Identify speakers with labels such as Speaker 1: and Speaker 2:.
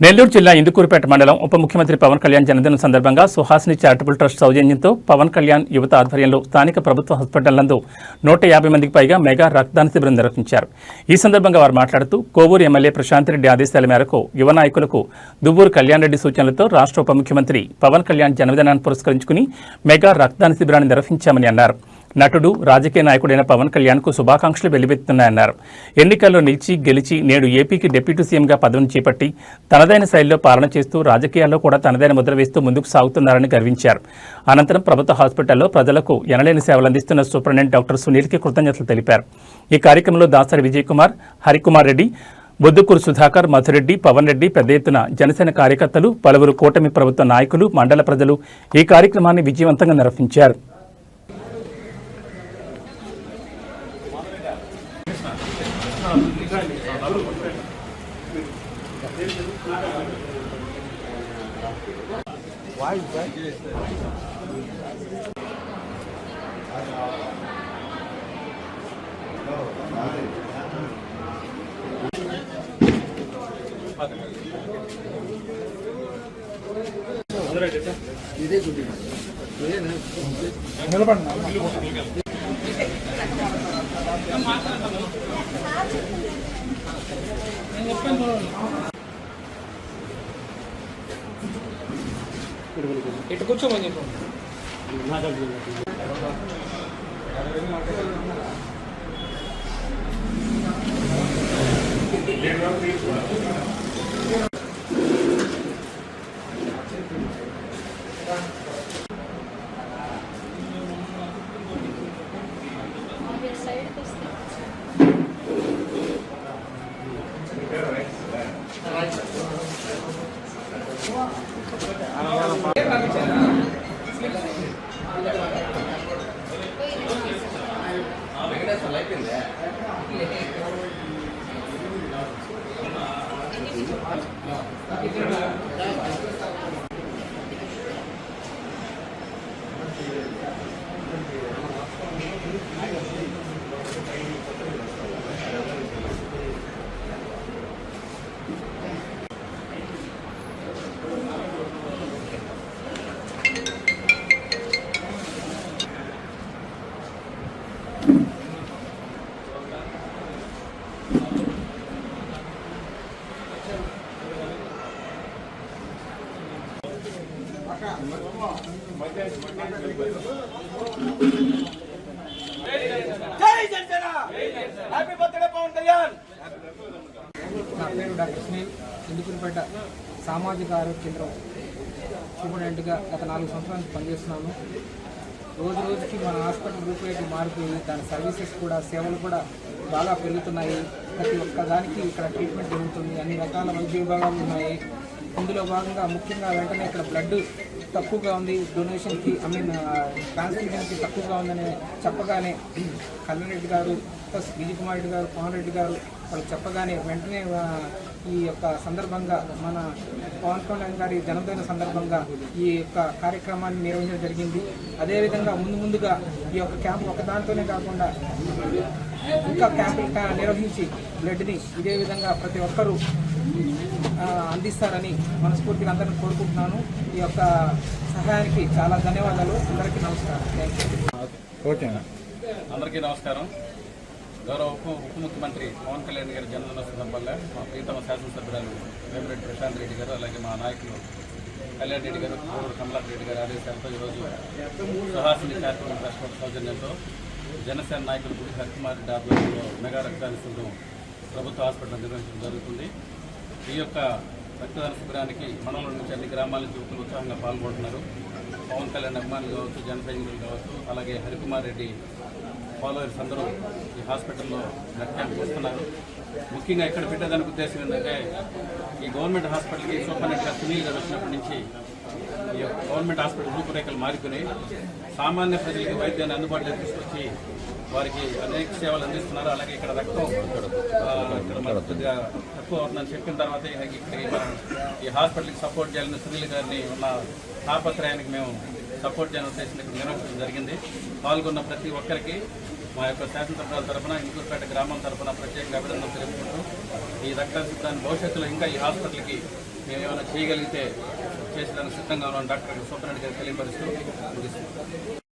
Speaker 1: నెల్లూరు జిల్లా ఇందుకూరుపేట మండలం ఉప ముఖ్యమంత్రి పవన్ కళ్యాణ్ జన్మదినం సందర్భంగా సుహాసిని చారిటబుల్ ట్రస్ట్ సౌజన్యంతో పవన్ కళ్యాణ్ యువత ఆధ్వర్యంలో స్థానిక ప్రభుత్వ హాస్పిటల్ నందు 150 మందికి పైగా మెగా రక్తదాన శిబిరం నిర్వహించారు. ఈ సందర్భంగా వారు మాట్లాడుతూ కోవూరు ఎమ్మెల్యే ప్రశాంత్ రెడ్డి ఆదేశాల మేరకు యువ నాయకులకు దువ్వూరు కళ్యాణ్ రెడ్డి సూచనలతో రాష్ట్ర ఉప ముఖ్యమంత్రి పవన్ కళ్యాణ్ జన్మదినాన్ని పురస్కరించుకుని మెగా రక్తదాన శిబిరాన్ని నిర్వహించామని అన్నారు. నటుడు రాజకీయ నాయకుడైన పవన్ కళ్యాణ్కు శుభాకాంక్షలు వెల్లువెత్తున్నాయన్నారు. ఎన్నికల్లో నిలిచి గెలిచి నేడు ఏపీకి డిప్యూటీ సీఎంగా పదవిని చేపట్టి తనదైన శైలిలో పాలన చేస్తూ రాజకీయాల్లో కూడా తనదైన ముద్ర వేస్తూ ముందుకు సాగుతున్నారని గర్వించారు. అనంతరం ప్రభుత్వ హాస్పిటల్లో ప్రజలకు ఎనలేని సేవలు అందిస్తున్న సూపరింటెండెంట్ డాక్టర్ సునీల్కి కృతజ్ఞతలు తెలిపారు. ఈ కార్యక్రమంలో దాసరి విజయ్ కుమార్, హరికుమార్ రెడ్డి, బొద్దుకూరు సుధాకర్, మధురెడ్డి, పవన్ రెడ్డి, పెద్ద ఎత్తున జనసేన కార్యకర్తలు, పలువురు కూటమి ప్రభుత్వ నాయకులు, మండల ప్రజలు ఈ కార్యక్రమాన్ని విజయవంతంగా నిర్వహించారు.
Speaker 2: ఇటు కూర్చోమని చెప్పు. నా పేరు డాక్టర్ సునీల్. ఇందుకూరుపేట సామాజిక ఆరోగ్య కేంద్రం సూపరింటెండెంట్గా గత 4 సంవత్సరాల నుంచి పనిచేస్తున్నాను. రోజు రోజుకి మన హాస్పిటల్ రూపురేఖ మారిపోయి దాని సర్వీసెస్ కూడా, సేవలు కూడా బాగా పెరుగుతున్నాయి. ప్రతి ఒక్క దానికి ఇక్కడ ట్రీట్మెంట్ జరుగుతుంది. అన్ని రకాల వైద్య విభాగాలు ఉన్నాయి. ఇందులో భాగంగా ముఖ్యంగా వెంటనే ఇక్కడ బ్లడ్ తక్కువగా ఉంది, డొనేషన్కి ట్రాన్స్ఫ్యూజన్కి తక్కువగా ఉందని చెప్పగానే కళ్యాణ్ రెడ్డి గారు ప్లస్ విజయ్ కుమార్ రెడ్డి గారు, పవన్ రెడ్డి గారు వాళ్ళు చెప్పగానే వెంటనే ఈ యొక్క సందర్భంగా మన పవన్ కళ్యాణ్ గారి జన్మదిన సందర్భంగా ఈ యొక్క కార్యక్రమాన్ని నిర్వహించడం జరిగింది. అదేవిధంగా ముందుగా ఈ యొక్క క్యాంప్ ఒకదానితోనే కాకుండా ఇంకా క్యాంపులు నిర్వహించి బ్లడ్ని ఇదే విధంగా ప్రతి ఒక్కరూ అందిస్తారని మనస్ఫూర్తిగా అందరిని కోరుకుంటున్నాను. ఈ యొక్క సహాయానికి చాలా ధన్యవాదాలు. అందరికీ నమస్కారం.
Speaker 3: అందరికీ నమస్కారం. గౌరవ ఉప ముఖ్యమంత్రి పవన్ కళ్యాణ్ గారి జన్మదిన సందర్భంగా మా ప్రీతమ శాసనసభ్యురాలు వేమిరెడ్డి ప్రశాంత్ రెడ్డి గారు, అలాగే మా నాయకులు కళ్యాణ్ రెడ్డి గారు, కమలాకర్ రెడ్డి గారి ఆదేశాలతో ఈరోజు సుహాసిని చారిటబుల్ ట్రస్ట్ సౌజన్యంతో జనసేన నాయకులు గుడి హరికుమార్ రెడ్డి ఆధ్వర్యంలో మెగా రక్తదాన శిబిరం ప్రభుత్వ హాస్పిటల్ నిర్వహించడం జరుగుతుంది. ఈ యొక్క రక్తదాన శిబిరానికి మండలం నుంచి అన్ని గ్రామాల నుంచి యువకులు ఉత్సాహంగా పాల్గొంటున్నారు. పవన్ కళ్యాణ్ అభిమానులు కావచ్చు, జన సైనికులు కావచ్చు, అలాగే హరికుమార్ రెడ్డి ఫాలోవర్స్ అందరూ ఈ హాస్పిటల్లో బ్లడ్ క్యాంప్ వస్తున్నారు. ముఖ్యంగా ఇక్కడ పెట్టేదానికి ఉద్దేశం ఏంటంటే ఈ గవర్నమెంట్ హాస్పిటల్కి సూపరింటెండెంట్గా సునీల్ గారు వచ్చినప్పటి నుంచి ఈ గవర్నమెంట్ హాస్పిటల్ రూపురేఖలు మారిపోయి సామాన్య ప్రజలకి వైద్యాన్ని అందుబాటులో తీసుకొచ్చి వారికి అనేక సేవలు అందిస్తున్నారు. అలాగే ఇక్కడ రక్తం ఇక్కడ కొద్దిగా తక్కువ అవుతుందని చెప్పిన తర్వాత ఈ హాస్పిటల్కి సపోర్ట్ చేయాలని సునీల్ గారిని ఉన్న తాపత్రయానికి మేము సపోర్ట్ చేయాలని ఉద్దేశంగా నిర్వహించడం జరిగింది. పాల్గొన్న ప్రతి ఒక్కరికి మా యొక్క శాసనసభ్యుల తరఫున ఇందూరుపేట గ్రామం తరఫున ప్రత్యేకంగా అభినందనలు తెలుపుకుంటూ ఈ రక్త సిద్ధాన్ని భవిష్యత్తులో ఇంకా ఈ హాస్పిటల్కి మేము ఏమైనా చేయగలిగితే చేసేదానికి సిద్ధంగా ఉన్నాం డాక్టర్ సూపరింటెండెంట్ గారికి తెలియపరుస్తూ ముగిస్తున్నాం.